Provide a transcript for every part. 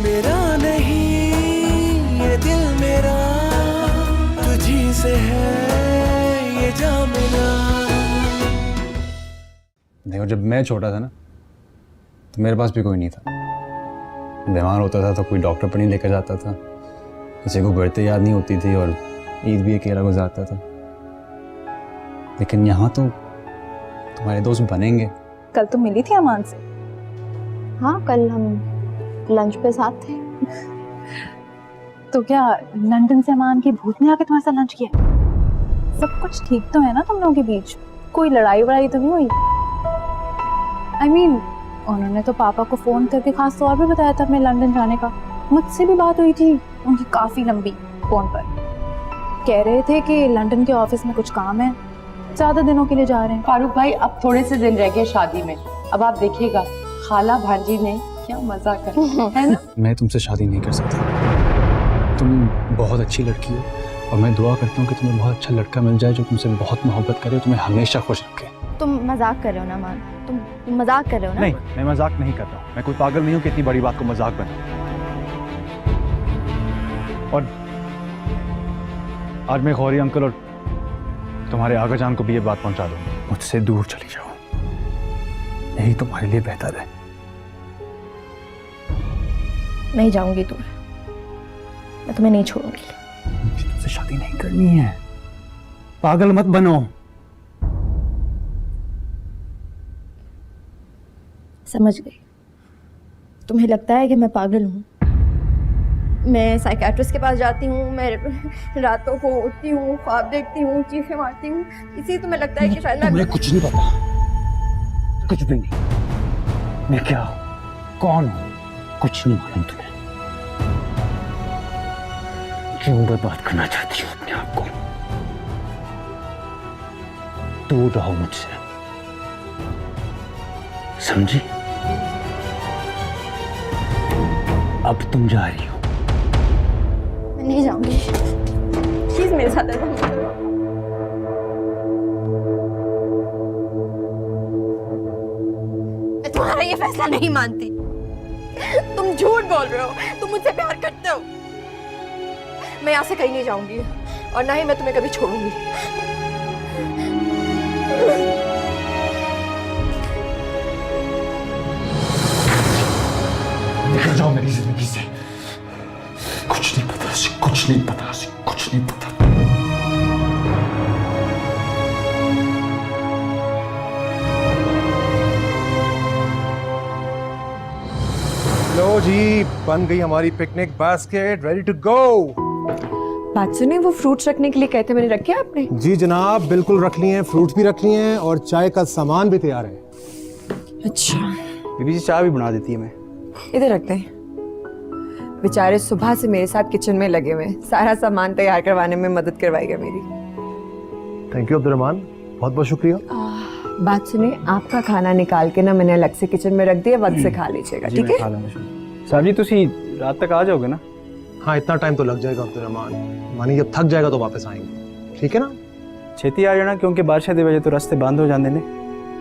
मेरा नहीं ये दिल मेरा, तुझी से है ये जा मिला। देखो जब मैं छोटा था ना तो मेरे पास भी कोई नहीं था। बीमार होता था तो कोई डॉक्टर पर नहीं लेकर जाता था, किसी को बर्थडे याद नहीं होती थी और ईद भी अकेला गुजारता था। लेकिन यहाँ तो तुम्हारे दोस्त बनेंगे। कल तो मिली थी अमान से। हाँ, कल हम लंच पे साथ थे। तो क्या लंदन से अमान की भूत ने आके तुम्हारे साथ लंच किया? सब कुछ ठीक तो है ना तुम लोगों के बीच? कोई लड़ाई वड़ाई तो नहीं हुई? I mean, उन्होंने तो पापा को फोन करके खास तौर पे बताया था अपने लंदन जाने का। मुझसे भी बात हुई थी उनकी काफी लंबी फोन पर। कह रहे थे कि लंदन के ऑफिस में कुछ काम है, ज्यादा दिनों के लिए जा रहे हैं। फारूक भाई अब थोड़े से दिन रह गए शादी में, अब आप देखिएगा खाला भांजी ने क्या मजा कर है ना। मैं तुमसे शादी नहीं कर सकता। तुम बहुत अच्छी लड़की हो और मैं दुआ करता हूँ कि तुम्हें बहुत अच्छा लड़का मिल जाए जो तुमसे बहुत मोहब्बत करे और तुम्हें हमेशा खुश रखे। तुम मजाक कर रहे हो ना मान? तुम मजाक कर रहे हो ना? नहीं, मैं मजाक नहीं कर रहा हूँ। मैं कोई पागल नहीं हूँ कि इतनी बड़ी बात को मजाक बनाऊं। और आज मैं गौरी अंकल और तुम्हारे आगा जान को भी ये बात पहुंचा दूंगा। मुझसे दूर चली जाओ, यही तुम्हारे लिए बेहतर है। नहीं जाऊंगी दूर, मैं तुम्हें नहीं छोड़ूंगी। मुझे तुमसे शादी नहीं करनी है, पागल मत बनो। समझ गई। तुम्हें लगता है कि मैं पागल हूँ? मैं साइकियाट्रिस्ट के पास जाती हूँ, मैं रातों को उठती हूँ, ख्वाब देखती हूँ, चीखें मारती हूँ, इसी तुम्हें लगता है कि शायद तुम्हें कुछ नहीं पता, कुछ भी नहीं। मैं क्या हूँ, कौन हूँ, कुछ नहीं मालूम तुम्हें। क्यों बर्बाद करना चाहती हूँ अपने आप को? दूर रहो मुझसे, समझी? अब तुम जा रही हो। मैं नहीं जाऊंगी, प्लीज मेरे साथ ऐसा मत करो। मैं तुम्हारा ये फैसला नहीं मानती। तुम झूठ बोल रहे हो, तुम मुझसे प्यार करते हो। मैं यहाँ से कहीं नहीं जाऊंगी और ना ही मैं तुम्हें कभी छोड़ूंगी। निकल जाओ मेरी जिंदगी से। कुछ नहीं पता, कुछ नहीं पता, कुछ नहीं पता। लो जी, बन गई हमारी picnic basket, ready to go. बात सुनिए, वो फ्रूट्स रखने के लिए कहते मैंने रखे आपने? जी जनाब, बिल्कुल रख लिए हैं, फ्रूट्स भी रख लिए हैं और चाय का सामान भी तैयार है। अच्छा, बीबी जी चाय भी बना देती है। मैं इधर रखते हैं। बेचारे सुबह से मेरे साथ किचन में लगे हुए, सारा सामान तैयार करवाने में मदद करवाएगा मेरी। थैंक यू अब्दुर्रहमान, बहुत बहुत शुक्रिया। बात सुनिए, आपका खाना निकाल के ना मैंने अलग से किचन में रख दिया, वक्त से खा लीजिएगा, ठीक है? साहब जी तुसी रात तक आ जाओगे ना? हाँ, इतना टाइम तो लग जाएगा अब्दुर्रहमान, मानी जब थक जाएगा तो वापस आएंगे, ठीक है ना? छेती आ जाना क्योंकि बारिश की वजह तो रास्ते बंद हो जाते हैं,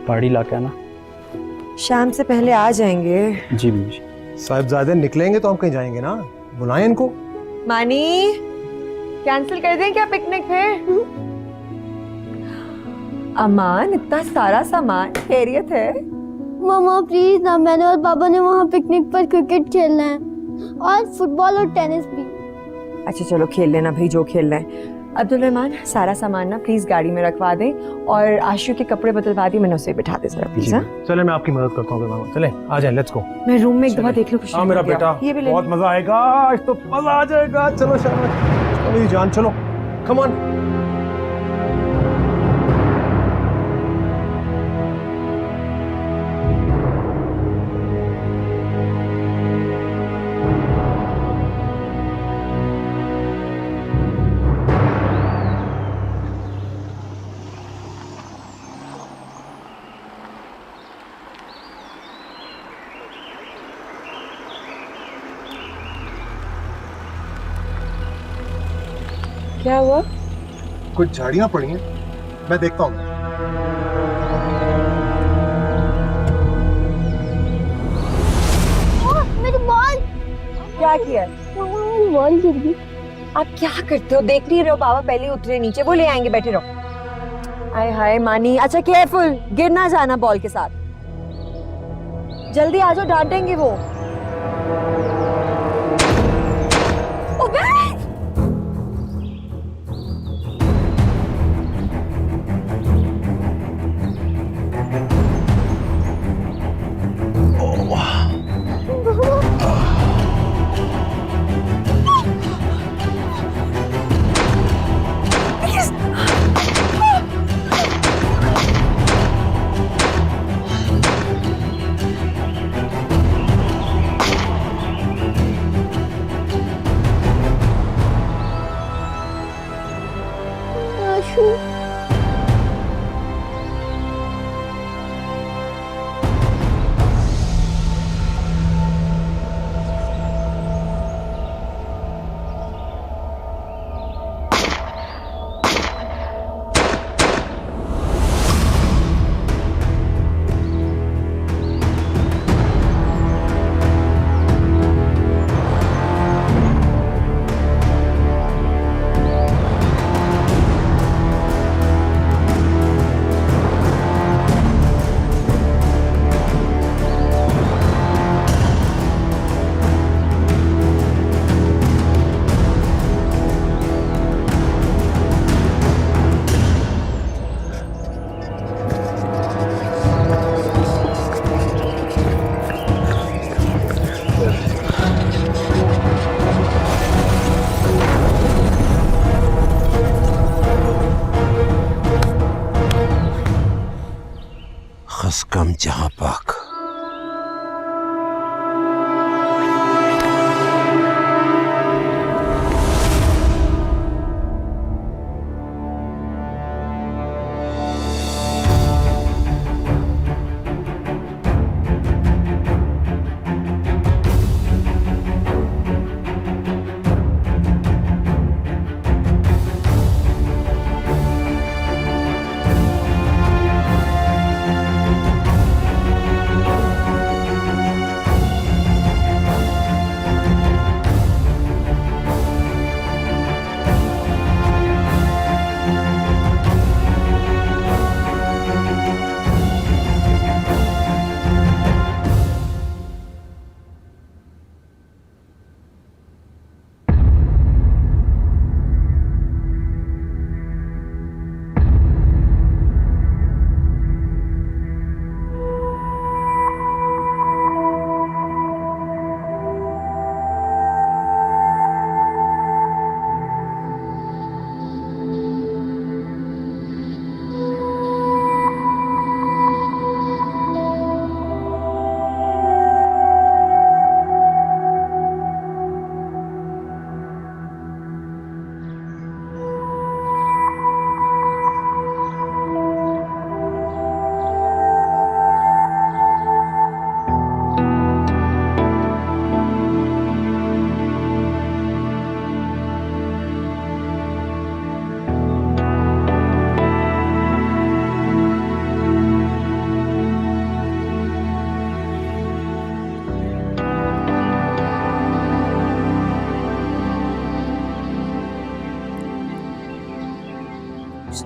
पहाड़ी इलाका है ना। शाम से पहले आ जाएंगे। जी बीबी जी। साहिबजादे निकलेंगे तो हम कहीं जाएंगे ना, बुलाएं इनको। मानी, कैंसिल कर दें क्या पिकनिक फिर? अमान, इतना सारा सामान, खैरियत है? मामा प्लीज ना, मैंने और पापा ने वहाँ पिकनिक पर क्रिकेट खेलना है और फुटबॉल और टेनिस भी। अच्छा चलो खेल लेना भाई, जो खेलना है। अब्दुल रहमान, सारा सामान ना प्लीज गाड़ी में रखवा दें और आशु के कपड़े बदलवा दी, मैंने उसे बिठा दे जरा प्लीज। हाँ, चले मैं आपकी मदद करता हूँ मामा, चले आ जाए, लेट्स गो। मैं रूम में एक दफा देख लूं। हाँ मेरा बेटा, ये भी ले बहुत मजा आएगा आज, तो मजा आ जाएगा। चलो शाबाश, मेरी जान, चलो कम ऑन। क्या हुआ? कुछ झाड़ियां पड़ी हैं, मैं देखता हूँ। मेरी बॉल। क्या किया? मम्मा मेरी बॉल गिर गई। आप क्या करते हो? देख नहीं रहे हो बाबा पहले ही उतरे नीचे, वो ले आएंगे, बैठे रहो। आय हाय मानी, अच्छा केयरफुल, गिर ना जाना बॉल के साथ। जल्दी आ जाओ, डांटेंगे वो। आशु खसकम जहां पाक।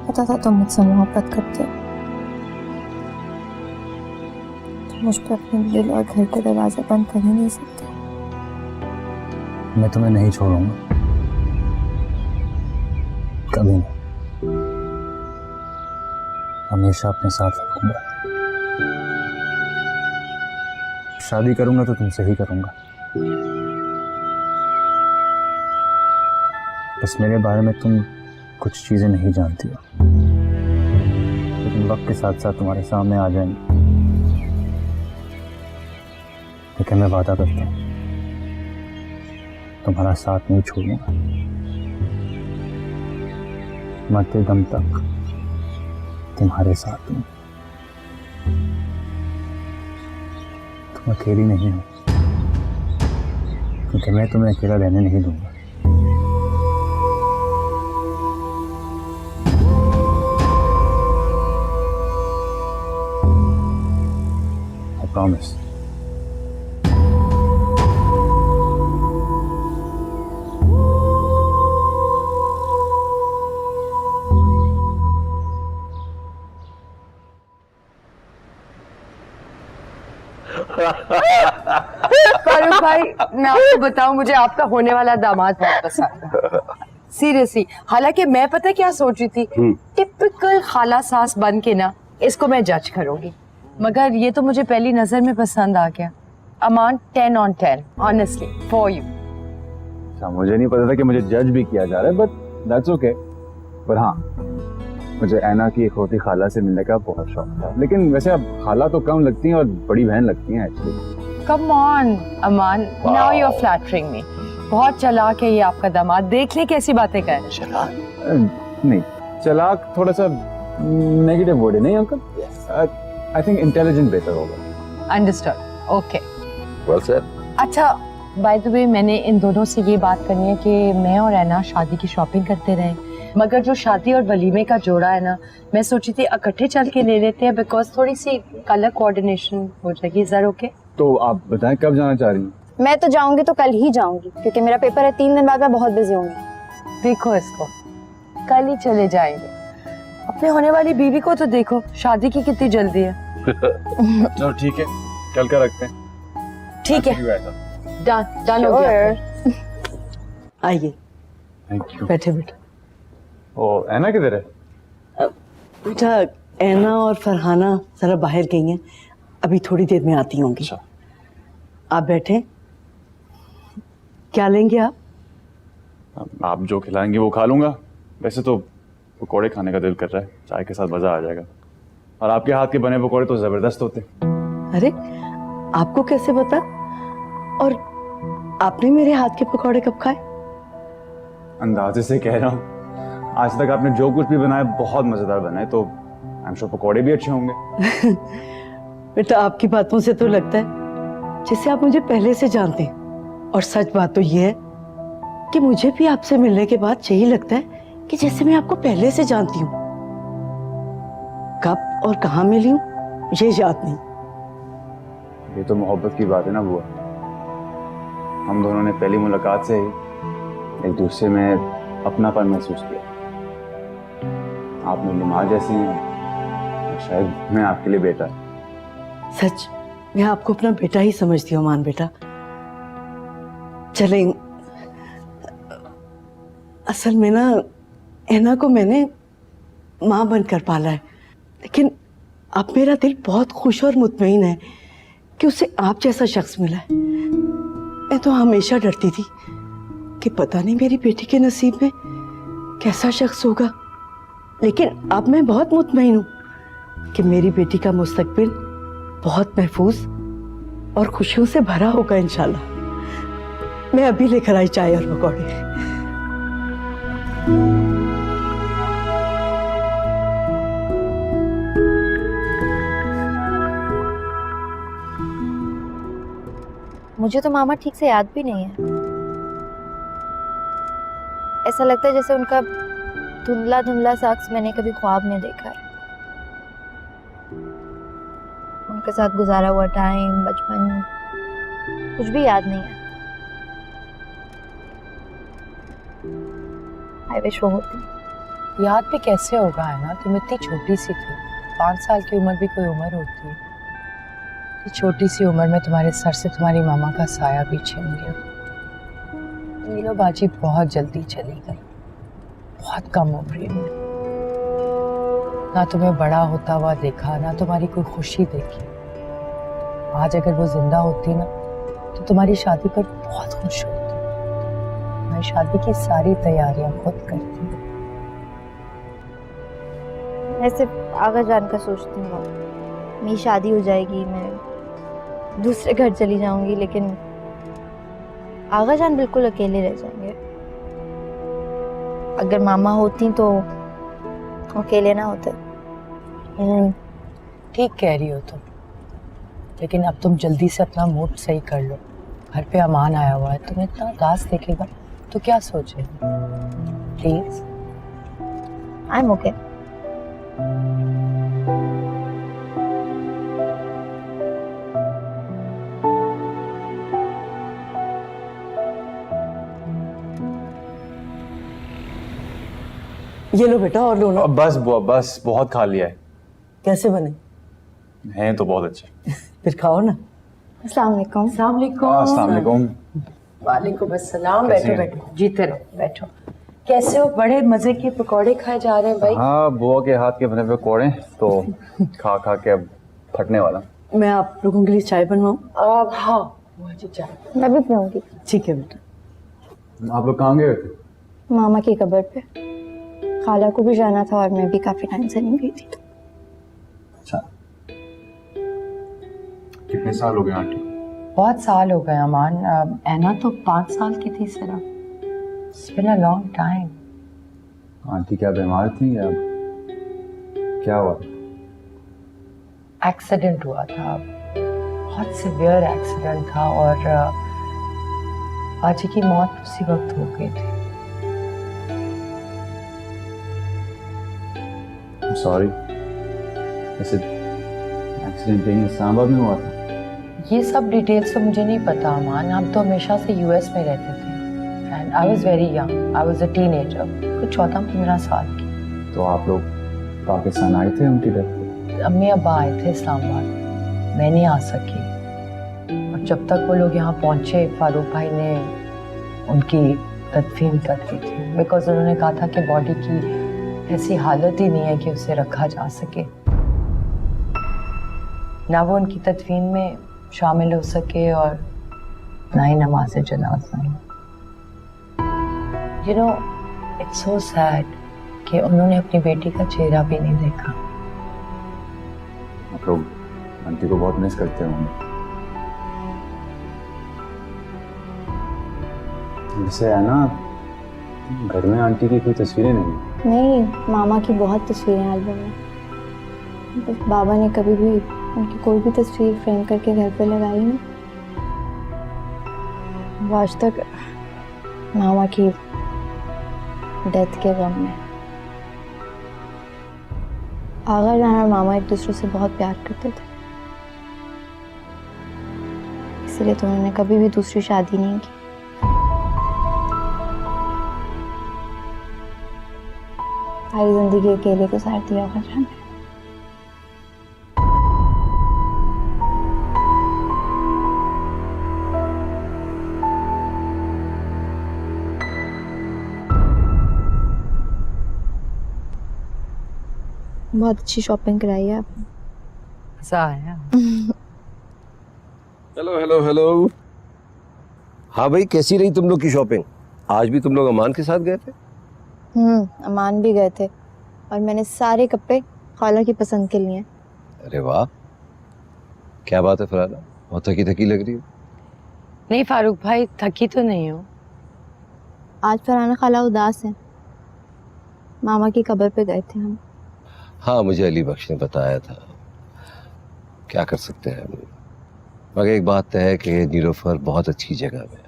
पता था तुम मुझसे मोहब्बत करते हो, तुम मुझ पर अपने दिल और घर के दरवाजे बंद कर ही नहीं सकते। मैं तुम्हें नहीं छोड़ूंगा, कभी नहीं, हमेशा अपने साथ रखूंगा। शादी करूंगा तो तुमसे ही करूंगा। बस मेरे बारे में तुम कुछ चीजें नहीं जानती हो, लेकिन वक्त के साथ साथ तुम्हारे सामने आ जाएंगी। लेकिन मैं वादा करता हूँ तुम्हारा साथ नहीं छोड़ूंगा, मरते दम तक तुम्हारे साथ हूँ। तुम अकेली नहीं हो, क्योंकि मैं तुम्हें अकेला रहने नहीं दूंगा। I promise. मैं आपको बताऊं, मुझे आपका होने वाला दामाद बहुत पसंद है सीरियसली। हालांकि मैं पता क्या सोच रही थी, टिपिकल खाला सास बन के ना इसको मैं जज करूंगी, मगर ये तो मुझे पहली नजर में पसंद आ गया। अमान 10 on 10 ऑनेस्टली फॉर यू। मुझे नहीं पता था कि मुझे जज भी किया जा रहा है, बट दैट्स ओके। पर हाँ, मुझे ऐना की इकलौती खाला से मिलने का बहुत शौक था, लेकिन वैसे अब खाला तो कम लगती हैं और बड़ी बहन लगती हैं actually. Come on Aman, now you are flattering me. बहुत चालाक है ये आपका दामाद, देख ले कैसी बातें कर रहे हैं। नहीं, चालाक थोड़ा सा नेगेटिव वर्ड है नहीं अंकल? आई थिंक इंटेलिजेंट बेहतर होगा। Understood, okay, well said. अच्छा बाय द वे, मैंने इन दोनों से ये बात करनी है कि मैं और ऐना शादी की शॉपिंग करते रहे, मगर जो शादी और वलीमे का जोड़ा है ना, मैं सोची थी इकट्ठे चल के ले लेते हैं, बिकॉज थोड़ी सी कलर कोऑर्डिनेशन हो जाएगी। Is that okay? तो आप बताएं कब जाना चाह रही हैं? मैं तो जाऊंगी तो कल ही जाऊंगी, क्योंकि मेरा पेपर है 3 दिन बाद, मैं बहुत बिजी होंगी। देखो इसको, कल ही चले जाएंगे। अपने होने वाली बीवी को तो देखो, शादी की कितनी जल्दी है। चलो ठीक है, कल का रखते हैं। ठीक है, डन हो गया। आइए, थैंक यू। बैठे बैठे। ओ ऐना किधर है? बेटा ऐना और फरहाना जरा बाहर गई हैं, अभी थोड़ी देर में आती होंगी। अच्छा। आप बैठे, क्या लेंगे आप? आप जो खिलाएंगे वो खा लूंगा। वैसे तो पकौड़े खाने का दिल कर रहा है, चाय के साथ मजा आ जाएगा। और आपके हाथ के बने पकौड़े तो जबरदस्त होते। अरे आपको कैसे पता? और आपने मेरे हाथ के पकौड़े कब खाए? अंदाजे से कह रहा हूँ, आज तक आपने जो कुछ भी बनाया बहुत मजेदार बनाए, तो आई एम श्योर पकौड़े भी अच्छे होंगे। बेटा आपकी बातों से तो लगता है जैसे आप मुझे पहले से जानते हैं, और सच बात तो ये है कि मुझे भी आपसे मिलने के बाद यही लगता है कि जैसे मैं आपको पहले से जानती हूँ। कब और कहाँ मिली हूँ ये याद नहीं। ये तो मोहब्बत की बात है ना बुआ। हम दोनों ने पहली मुलाकात से ही एक दूसरे में अपनापन महसूस किया। आप मेरी माँ जैसी हैं, और शायद मैं आपके लिए बेटा। सच, मैं आपको अपना बेटा ही समझती हूँ मान बेटा। चलें, असल में ना ऐना को मैंने माँ बनकर पाला है, लेकिन अब मेरा दिल बहुत खुश और मुतमईन है कि उसे आप जैसा शख्स मिला है। मैं तो हमेशा डरती थी कि पता नहीं मेरी बेटी के नसीब में कैसा शख्स होगा, लेकिन अब मैं बहुत मुतमईन हूँ कि मेरी बेटी का मुस्तकबिल बहुत महफूज और खुशियों से भरा होगा इंशाल्लाह। मैं अभी लेकर आई चाय और पकौड़े। मुझे तो मामा ठीक से याद भी नहीं है। ऐसा लगता है जैसे उनका धुंधला धुंधला सा अक्स मैंने कभी ख्वाब में देखा है। उनके साथ गुजारा हुआ टाइम, बचपन, कुछ भी याद नहीं है। आई विश वो होती। याद भी कैसे होगा है ना, तुम इतनी छोटी सी थी। 5 साल की उम्र भी कोई उम्र होती है। छोटी सी उम्र में तुम्हारे सर से तुम्हारी मामा का साया भी छिन गया। नीलो बाजी बहुत जल्दी चली गई, बहुत कम उम्र में। ना तुम्हें बड़ा होता हुआ देखा, ना तुम्हारी कोई खुशी देखी। आज अगर वो जिंदा होती ना तो तुम्हारी शादी पर बहुत खुश होती। तुम्हारी शादी की सारी तैयारियां खुद करती। मैं सिर्फ आगा जान का सोचती हूँ, मेरी शादी हो जाएगी, मैं दूसरे घर चली जाऊंगी, लेकिन आगा जान बिल्कुल अकेले रह जाएंगे। अगर मामा होती तो अकेले ना होते। ठीक कह रही हो तुम, लेकिन अब तुम जल्दी से अपना मूड सही कर लो। घर पे अमान आया हुआ है, तुम्हें इतना उदास देखेगा तो क्या सोचेगा। प्लीज। I am okay. ये लो बेटा और लो ना। बस बुआ बस, बहुत खा लिया है। कैसे बने? हैं तो बहुत अच्छे। फिर खाओ ना। अस्सलाम वालेकुम। अस्सलाम वालेकुम। वालेकुम अस्सलाम। बैठो बैठो, जीते रहो, बैठो। कैसे हो? बड़े मजे के पकौड़े खाए जा रहे हैं भाई। हाँ, बुआ के हाथ के बने हुए पकौड़े तो खा खा के अब फटने वाला। मैं आप लोगों के लिए चाय बनवाऊं? अब हाँ, मुझे चाय। मैं भी पीऊंगी। ठीक है बेटा। आप लोग कहाँ गए थे? मामा की कब्र पे। खाला को भी जाना था और मैं भी काफी टाइम से नहीं गई थी। अच्छा, कितने साल हो गए आंटी? बहुत साल हो गए अमान। ऐना तो 5 साल की थी सिर्फ। It's been a long time. Aunty क्या बीमार थी या क्या हुआ? एक्सीडेंट हुआ था, बहुत सिवियर एक्सीडेंट था और बाजी की मौत उसी वक्त हो गई थी। सॉरी। वैसे एक्सीडेंट कहीं इस्लामाबाद में हुआ था? ये सब डिटेल्स तो मुझे नहीं पता अमान। हम तो हमेशा से यूएस में रहते थे and I was very young, I was a teenager, कुछ 14-15 साल की। तो आप लोग पाकिस्तान आए थे उनकी डेथ पे? अम्मी अब्बा आए थे इस्लामाबाद, मैं नहीं आ सकी। और जब तक वो लोग यहाँ पहुँचे फारूक भाई ने उनकी तदफीन कर दी थी, बिकॉज उन्होंने कहा था कि बॉडी की ऐसी हालत ही नहीं है कि उसे रखा जा सके, ना वो उनकी तदफीन में शामिल हो सके और ना ही नमाज जनाजा। You know, it's so sad कि उन्होंने अपनी बेटी का चेहरा भी नहीं देखा। आप लोग आंटी को बहुत मिस करते होंगे। वैसे है ना, घर में आंटी की कोई तस्वीरें नहीं? मामा की बहुत तस्वीरें एल्बम में। बस बाबा ने कभी भी उनकी कोई भी तस्वीर फ्रेम करके घर पे लगाई नहीं। वो आज तक मामा की डेथ के गम में। आगा जान और मामा एक दूसरे से बहुत प्यार करते थे, इसलिए तो उन्होंने कभी भी दूसरी शादी नहीं की। सारी जिंदगी अकेले गुजार दिया आगा जान ने। बहुत अच्छी शॉपिंग कराई है आपने। मजा आया। Hello hello hello. हाँ भाई, कैसी रही तुम लोग की शॉपिंग? आज भी तुम लोग अमान के साथ गए थे? अमान भी गए थे और मैंने सारे कपड़े खाला की पसंद के लिए। अरे वाह, क्या बात है फरहाना, बहुत थकी थकी लग रही हो। नहीं फारूक भाई, थकी तो नहीं हो। आज फरहाना खाला उदास है। मामा की कब्र पे गए थे हम। हाँ, मुझे अली बख्श ने बताया था। क्या कर सकते हैं, मगर एक बात तय है कि नीलोफर बहुत अच्छी जगह में।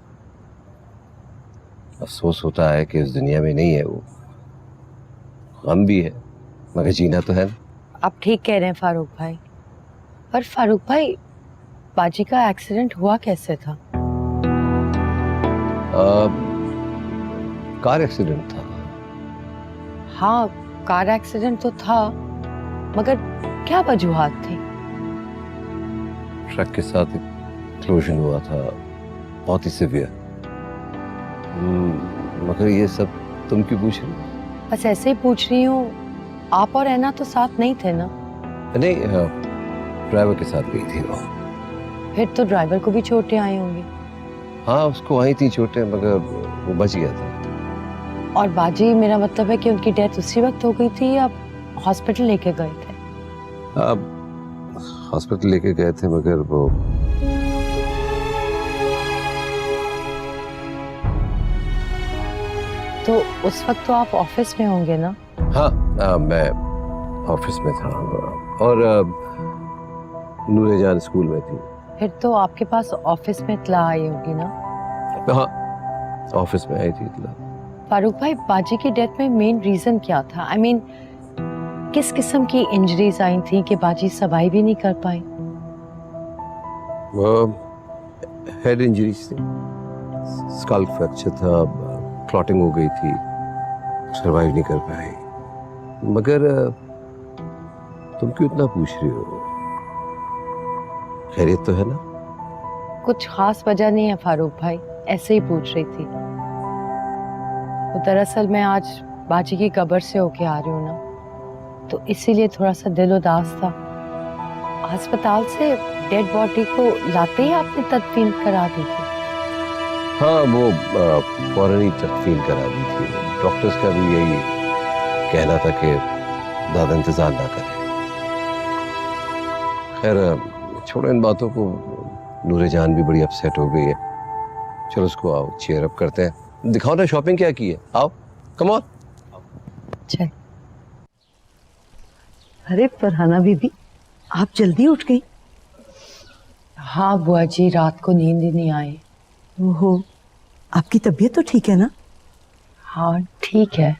अफसोस होता है कि इस दुनिया में नहीं है वो। गम भी है, मगर जीना तो है ना। आप ठीक कह रहे हैं फारूक भाई। पर फारूक भाई, बाजी का एक्सीडेंट हुआ कैसे था? कार एक्सीडेंट था। हाँ, कार एक्सीडेंट तो था, मगर क्या वजूहात थी? ट्रक के साथ एक्सप्लोजन हुआ था, बहुत ही सिवियर। मगर ये सब तुम क्यों पूछ रही हो? बस ऐसे ही पूछ रही हूँ। आप और ऐना तो साथ नहीं थे ना? नहीं, ड्राइवर के साथ गई थी वो। फिर तो ड्राइवर को भी चोटें आई होंगी। हाँ, उसको आई थी चोटें, मगर वो बच गया था। और बाजी, मेरा मतलब है कि उनकी डेथ उसी वक्त हो गई थी या हॉस्पिटल लेके गए थे? अब हॉस्पिटल लेके गए थे, मगर वो तो उस वक्त तो आप ऑफिस में होंगे ना? हाँ, मैं ऑफिस में था और नूरे जान स्कूल में थी। फिर तो आपके पास ऑफिस में इत्ला आई होगी ना? हाँ, ऑफिस में आई थी इत्ला। फारूक भाई, बाजी की डेथ में मेन रीजन क्या था? आई मीन, किस किस्म की इंजरीज आई थी कि बाजी सर्वाइव भी नहीं कर पाई? वो हेड इंजरीज थी, स्कल फ्रैक्चर था, क्लॉटिंग हो गई थी, सर्वाइव नहीं कर पाई। मगर तुम क्यों इतना पूछ रही हो? खैरियत तो है ना? कुछ खास वजह नहीं है फारूक भाई, ऐसे ही पूछ रही थी। तो दरअसल मैं आज बाजी की कब्र से होके आ रही हूँ ना, तो इसीलिए थोड़ा सा दिल उदास था। अस्पताल से डेड बॉडी को लाते ही आपने तदफीन करा दी थी? हाँ, वो फौरन ही तदफीन करा दी थी। डॉक्टर्स का भी यही कहना था कि ज़्यादा इंतजार ना करें। खैर छोड़ो इन बातों को, नूरे जान भी बड़ी अपसेट हो गई है। चलो उसको आओ चीयर अप करते हैं, दिखाओ ना शॉपिंग क्या की है, आओ कम ऑन। चल। अरे फरहाना बीबी, आप जल्दी उठ गई? हाँ बुआ जी, रात को नींद ही नहीं आई। ओहो, आपकी तबीयत तो ठीक है ना? हाँ ठीक है।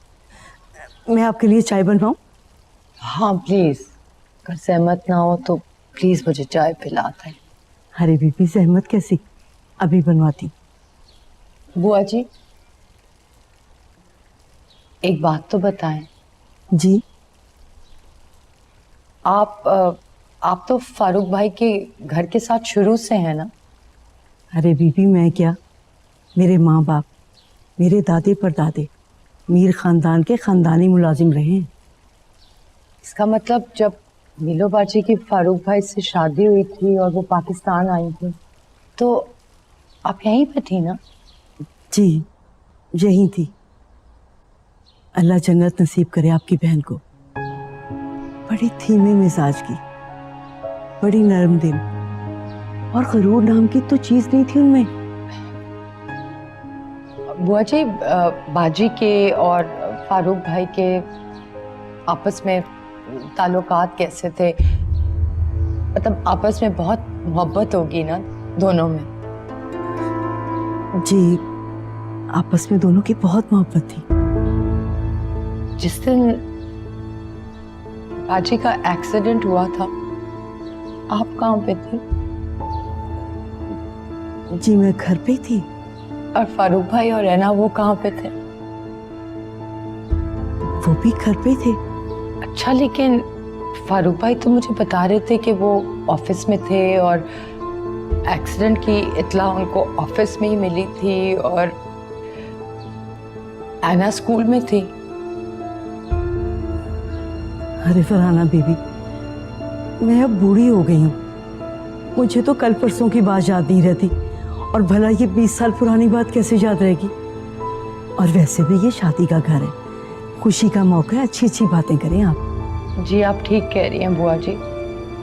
मैं आपके लिए चाय बनवाऊं? हाँ प्लीज, अगर सहमत ना हो तो प्लीज मुझे चाय पिलाते। अरे बीबी सहमत कैसी, अभी बनवाती। बुआ जी एक बात तो बताएं। जी? आप तो फारूक भाई के घर के साथ शुरू से हैं ना? अरे बीबी मैं क्या, मेरे माँ बाप, मेरे दादे परदादे मीर खानदान के खानदानी मुलाजिम रहे हैं। इसका मतलब जब नीलो बाजी की फारूक भाई से शादी हुई थी और वो पाकिस्तान आई थी, तो आप यहीं पे थी ना? जी यही थी। अल्लाह जन्नत नसीब करे आपकी बहन को। बड़ी धीमे मिजाज की, बड़ी नरम दिल, और गरूर नाम की तो चीज नहीं थी उनमें। बुआ जी बाजी के और फारूक भाई के आपस में ताल्लुकात कैसे थे? मतलब आपस में बहुत मोहब्बत होगी ना दोनों में? जी आपस में दोनों की बहुत मोहब्बत थी। जिस दिन बाजी का एक्सीडेंट हुआ था, आप कहाँ पे थी? जी मैं घर पे थी। और फारूक भाई और रैना वो कहाँ पे थे? वो भी घर पे थे। अच्छा, लेकिन फारूक भाई तो मुझे बता रहे थे कि वो ऑफिस में थे और एक्सीडेंट की इत्ला उनको ऑफिस में ही मिली थी और ऐना स्कूल में थी। अरे फरहाना बीबी, मैं अब बूढ़ी हो गई हूँ, मुझे तो कल परसों की बात याद नहीं रहती, और भला ये 20 साल पुरानी बात कैसे याद रहेगी। और वैसे भी ये शादी का घर है, खुशी का मौका है, अच्छी अच्छी बातें करें आप। जी आप ठीक कह रही हैं बुआ जी,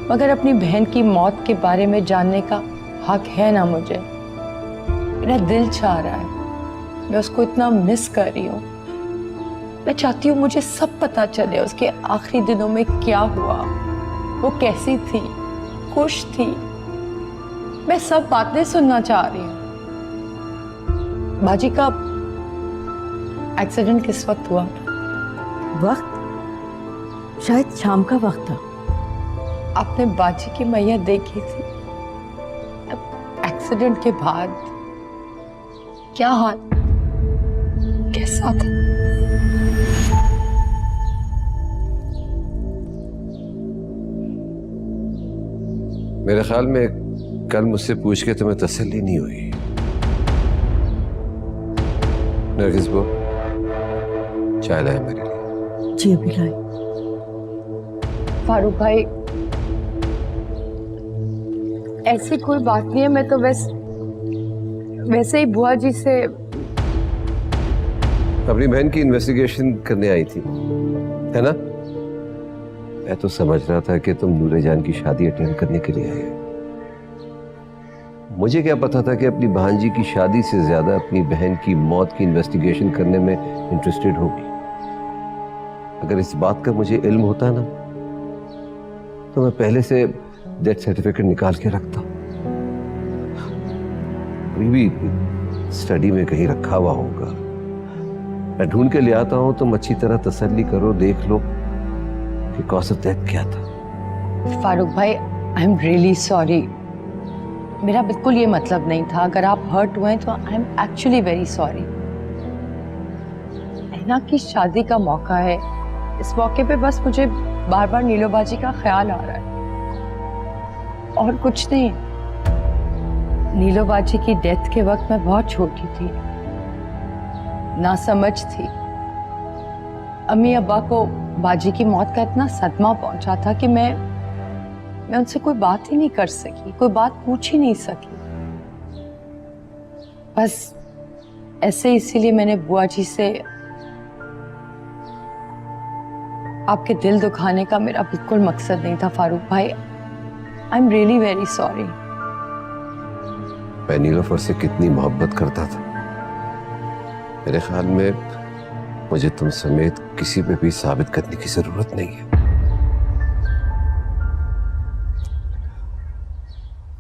मगर अपनी बहन की मौत के बारे में जानने का हक है ना मुझे? मेरा दिल चाह रहा है, मैं उसको इतना मिस कर रही हूँ। मैं चाहती हूँ मुझे सब पता चले, उसके आखिरी दिनों में क्या हुआ, वो कैसी थी, खुश थी। मैं सब बातें सुनना चाह रही हूँ। बाजी का एक्सीडेंट किस वक्त हुआ? वक्त शायद शाम का वक्त था। आपने बाजी की मैया देखी थी? एक्सीडेंट के बाद क्या हाल, कैसा था? मेरे ख्याल में कल मुझसे पूछ के तुम्हें तसल्ली नहीं हुई। नरगिस बो, चाय लाए मेरे लिए। जी अभी लाए। फारूक भाई ऐसी कोई बात नहीं है, मैं तो वैसे ही बुआ जी से अपनी बहन की इन्वेस्टिगेशन करने आई थी, है ना? मैं तो समझ रहा था कि तुम नूरे जान की शादी अटेंड करने के लिए आए हो। मुझे क्या पता था कि अपनी भांजी की शादी से ज्यादा अपनी बहन की मौत की इन्वेस्टिगेशन करने में इंटरेस्टेड होगी। अगर इस बात का मुझे इल्म होता ना, तो मैं पहले से डेथ सर्टिफिकेट निकाल के रखता। अभी भी स्टडी में कहीं रखा हुआ होगा, मैं ढूंढ के ले आता हूं। तुम अच्छी तरह तसल्ली करो, देख लो कि कॉज ऑफ डेथ क्या था। फारूक भाई आई एम रियली सॉरी, मेरा बिल्कुल ये मतलब नहीं था। अगर आप हर्ट हुए तो I am actually very sorry. Anna की शादी का मौका है, इस मौके पे बस मुझे बार बार नीलो बाजी का ख्याल आ रहा है और कुछ नहीं। नीलो बाजी की डेथ के वक्त मैं बहुत छोटी थी, ना समझ थी। अम्मी अब्बा को बाजी की मौत का इतना सदमा पहुंचा था कि मैं उनसे कोई बात ही नहीं कर सकी, कोई बात पूछ ही नहीं सकी। बस ऐसे, इसीलिए मैंने बुआ जी से आपके दिल दुखाने का मेरा बिल्कुल मकसद नहीं था फारूक भाई। I am really very sorry. मैं नीलोफर से कितनी मोहब्बत करता था। मेरे ख्याल में मुझे तुम समेत किसी पे भी साबित करने की जरूरत नहीं है।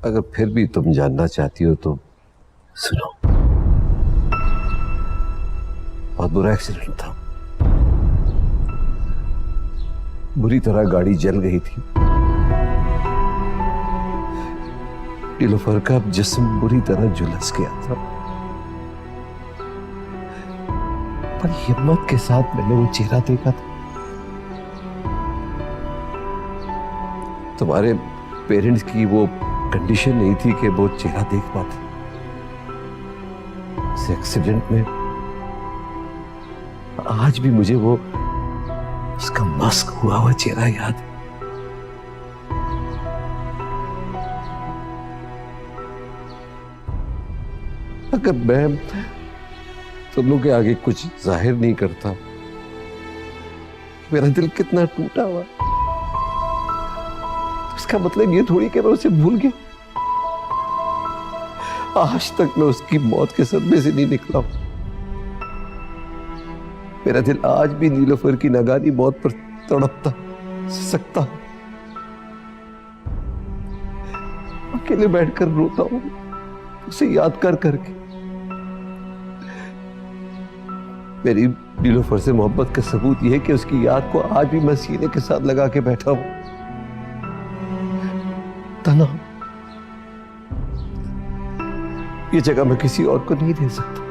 अगर फिर भी तुम जानना चाहती हो तो सुनो। बहुत बुरा एक्सीडेंट था, बुरी तरह गाड़ी जल गई थी। नीलोफर का जिस्म बुरी तरह झुलस गया था। बड़ी हिम्मत के साथ मैंने वो चेहरा देखा था। तुम्हारे पेरेंट्स की वो कंडीशन नहीं थी कि वो चेहरा देख पाते। इस एक्सीडेंट में आज भी मुझे वो उसका मस्क हुआ हुआ चेहरा याद है। अगर मैं तुम लोग के आगे कुछ जाहिर नहीं करता, मेरा दिल कितना टूटा हुआ, तो इसका मतलब ये थोड़ी कि मैं उसे भूल गया। आज तक मैं उसकी मौत के सदमे से नहीं निकला हूं। मेरा दिल आज भी नीलोफर की नागानी मौत पर तड़पता, सिसकता। अकेले बैठकर रोता हूं, उसे याद कर करके। मेरी नीलोफर से मोहब्बत का सबूत यह है कि उसकी याद को आज भी मैं सीने के साथ लगा के बैठा हूं। तना, ये जगह मैं किसी और को नहीं दे सकता।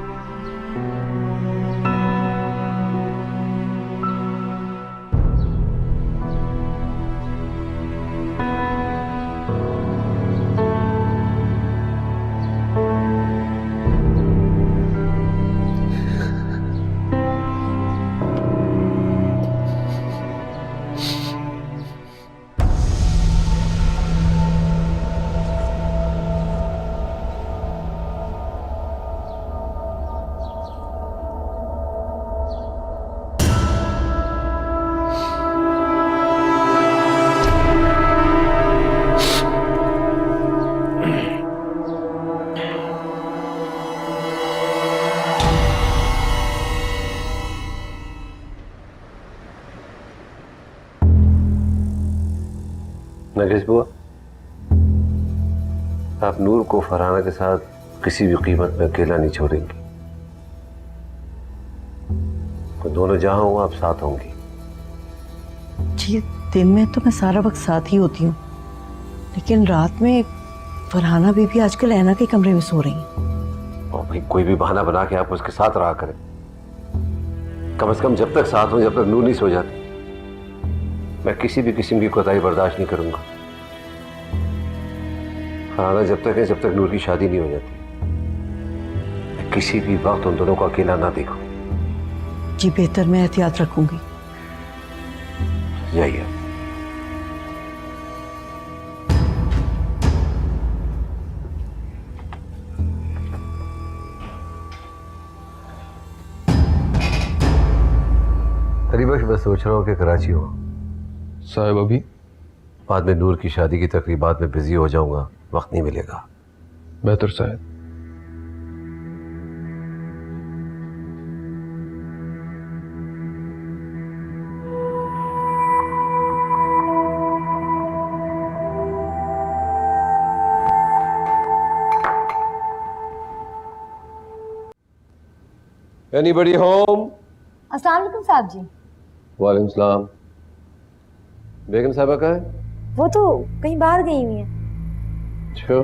नगेश बुआ, आप नूर को फरहाना के साथ किसी भी कीमत में अकेला नहीं छोड़ेंगी। तो दोनों जहां हो आप साथ होंगी। जी, दिन में तो मैं सारा वक्त साथ ही होती हूँ, लेकिन रात में फरहाना बीबी आजकल ऐना के कमरे में सो रही हैं। और भाई कोई भी बहाना बना के आप उसके साथ रहा करें। कम से कम जब तक साथ हो, जब तक नूर नहीं सो जाती, मैं किसी भी किस्म की कोताही बर्दाश्त नहीं करूंगा। फरहाना जब तक है, जब तक नूर की शादी नहीं हो जाती, मैं किसी भी वक्त उन दोनों को अकेला ना देखूं। जी बेहतर, मैं एहतियात रखूंगी। जाइए। तरीबश मैं सोच रहा हूँ कि कराची हो साहब। अभी बाद में नूर की शादी की तकरीबात में बिजी हो जाऊंगा, वक्त नहीं मिलेगा। बेहतर साहब। Anybody home? अस्सलाम वालेकुम साहब जी। वालेकुम सलाम। बेगम साहबा कहाँ है? वो तो कहीं बाहर गई हुई हैं। अच्छा,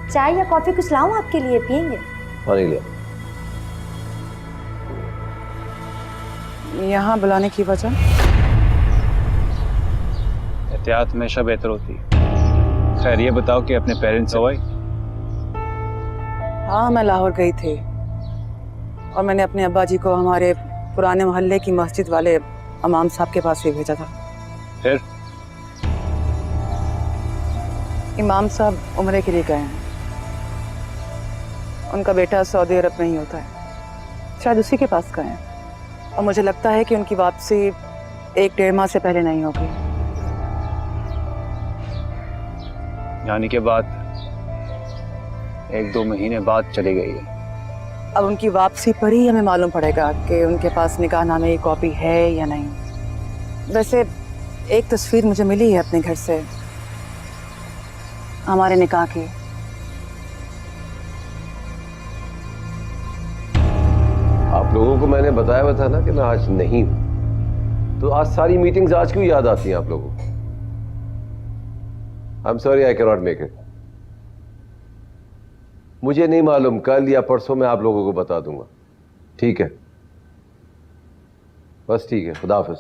चाय या कॉफी कुछ लाऊं आपके लिए, पियेंगे? पानी ले। यहाँ बुलाने की वजह? एहतियात हमेशा बेहतर होती है। खैर ये बताओ कि अपने पेरेंट्स से हाँ, मैं लाहौर गई थी और मैंने अपने अब्बा जी को हमारे पुराने मोहल्ले की मस्जिद वाले इमाम साहब के पास भी भेजा था। फिर? इमाम साहब उम्रे के लिए गए हैं। उनका बेटा सऊदी अरब में ही होता है, शायद उसी के पास गए हैं और मुझे लगता है कि उनकी वापसी 1-1.5 माह से पहले नहीं होगी। यानी के बाद 1-2 महीने बाद चली गई है। अब उनकी वापसी पर ही हमें मालूम पड़ेगा कि उनके पास निकाहनामे की कॉपी है या नहीं। वैसे एक तस्वीर मुझे मिली है अपने घर से, हमारे निकाह की। आप लोगों को मैंने बताया हुआ था ना कि मैं आज नहीं हूं, तो आज सारी मीटिंग्स आज क्यों याद आती हैं आप लोगों को? I am sorry, I can not make it. मुझे नहीं मालूम, कल या परसों मैं आप लोगों को बता दूंगा। ठीक है, बस ठीक है, खुदा हाफिज।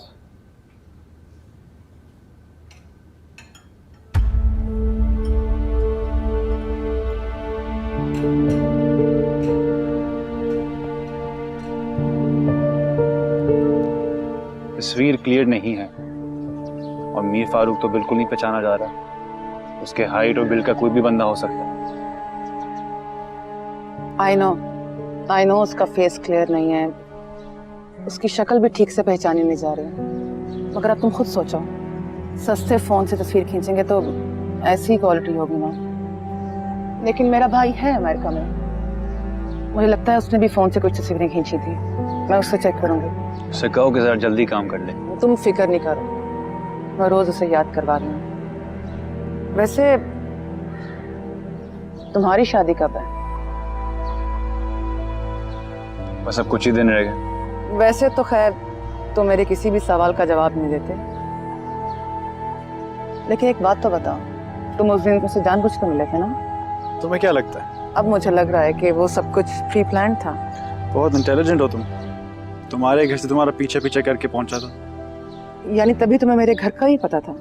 तस्वीर क्लियर नहीं है और मीर फारूक तो बिल्कुल नहीं पहचाना जा रहा। उसके हाइट और बिल का कोई भी बंदा हो सकता है। आई नो उसका फेस क्लियर नहीं है, उसकी शक्ल भी ठीक से पहचानी नहीं जा रही। मगर अब तुम खुद सोचो, सस्ते फोन से तस्वीर खींचेंगे तो ऐसी क्वालिटी होगी ना। लेकिन मेरा भाई है अमेरिका में, मुझे लगता है उसने भी फोन से कुछ तस्वीरें खींची थी। मैं उससे चेक करूंगी। उससे कहो कि जरा जल्दी काम कर ले। तुम फिक्र नहीं करो, मैं रोज उसे याद करवा रही हूँ। वैसे तुम्हारी शादी कब है? बस अब कुछ ही दिन रह गए। वैसे तो खैर तुम मेरे किसी भी सवाल का जवाब नहीं देते, लेकिन एक बात तो बताओ, तुम उस दिन मुझसे जानबूझ कर मिले थे ना? तुम्हें क्या लगता है? अब मुझे लग रहा है कि वो सब कुछ प्री प्लान था। बहुत इंटेलिजेंट हो तुम। तुम्हारे घर से तुम्हारा पीछे पीछे करके पहुंचा था। यानी तभी तुम्हें मेरे घर का ही पता था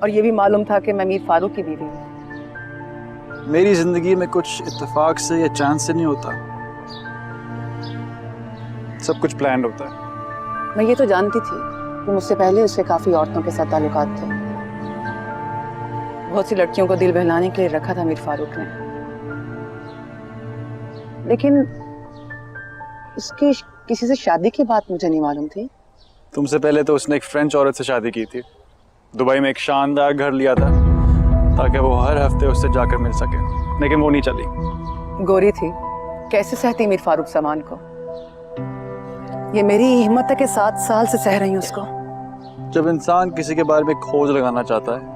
और ये भी मालूम था कि मैं मीर फारूक की बीवी हूँ। मेरी जिंदगी में कुछ इत्तेफाक से या चांस से नहीं होता, सब कुछ प्लान्ड होता है। मैं ये तो जानती थी कि मुझसे पहले उसके काफी औरतों के साथ ताल्लुकात थे। बहुत सी लड़कियों को दिल बहलाने के लिए रखा था मीर फारूक ने, लेकिन उसकी किसी से शादी की बात मुझे नहीं मालूम थी। तुमसे पहले तो उसने एक फ्रेंच औरत से शादी की थी। दुबई में एक शानदार घर लिया था ताकि वो हर हफ्ते उससे जाकर मिल सके, लेकिन वो नहीं चली। गोरी थी, कैसे सहती मीर फारूक सामान को। ये मेरी हिम्मत है कि 7 साल से सह रही हूँ उसको। जब इंसान किसी के बारे में खोज लगाना चाहता है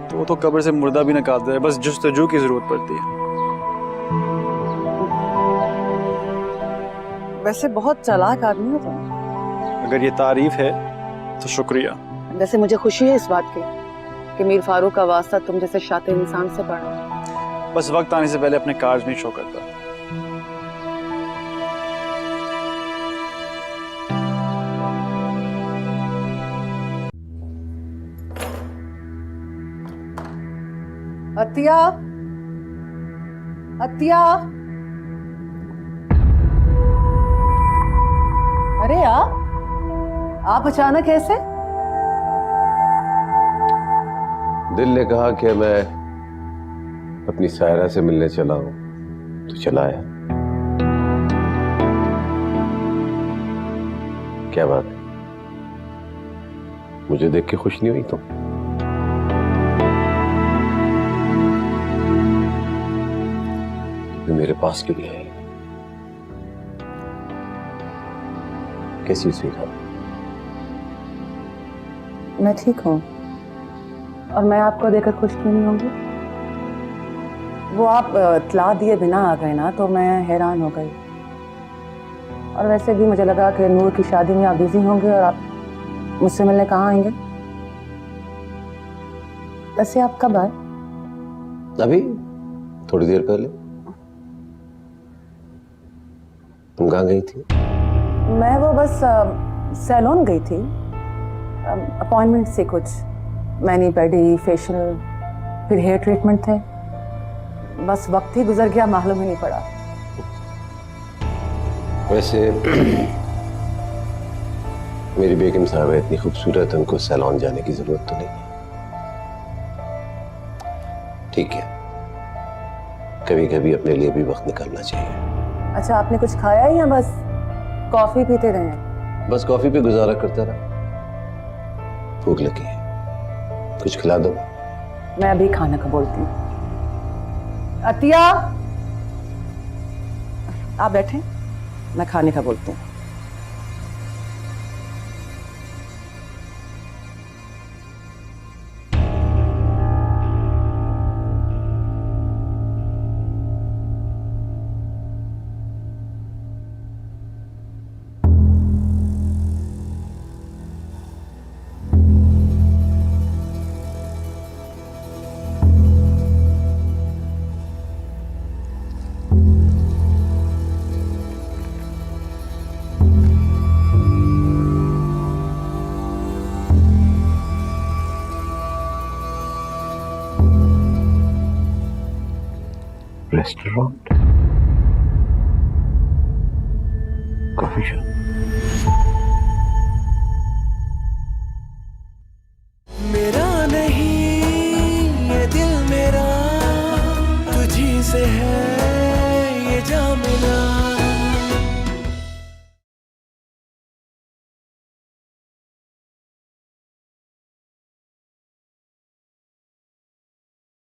तो वो तो कब्र से मुर्दा भी निकाल दे, बस जुस्तजू की जरूरत पड़ती है। वैसे बहुत चालाक आदमी हो तुम। अगर ये तारीफ है तो शुक्रिया। वैसे मुझे खुशी है इस बात की कि मीर फारूक का वास्ता तुम जैसे शातिर इंसान से पड़ा। बस वक्त आने से पहले अपने कार्ज नहीं शो करता। अतिया, अतिया, अरे आप अचानक ऐसे? दिल ने कहा कि मैं अपनी सायरा से मिलने चला हूं, तो चला आया। क्या बात है, मुझे देख के खुश नहीं हुई तुम? मेरे पास क्यों नहीं आई? कैसी स्वीकार? मैं ठीक हूँ और मैं आपको देखकर खुश क्यों नहीं होंगी? वो आप इत्तला दिए बिना आ गए ना, तो मैं हैरान हो गई। और वैसे भी मुझे लगा कि नूर की शादी में आप बिजी होंगे और आप मुझसे मिलने कहाँ आएंगे। वैसे आप कब आए? अभी थोड़ी देर पहले। तुम कहाँ गई थी? मैं वो बस सैलून गई थी, अपॉइंटमेंट से कुछ मैनी पेडी फेशियल फिर हेयर ट्रीटमेंट थे। बस वक्त ही गुजर गया, मालूम ही नहीं पड़ा। वैसे मेरी बेगम साहब इतनी खूबसूरत है, उनको सैलून जाने की जरूरत तो नहीं है। ठीक है, कभी कभी अपने लिए भी वक्त निकालना चाहिए। अच्छा, आपने कुछ खाया या बस कॉफी पीते रहे? बस कॉफी पे गुजारा करता रहा। भूख लगी है, कुछ खिला दो। मैं अभी खाने का बोलती हूँ। अतिया, आप बैठे, मैं खाने का बोलती हूँ। Restaurant, coffee shop.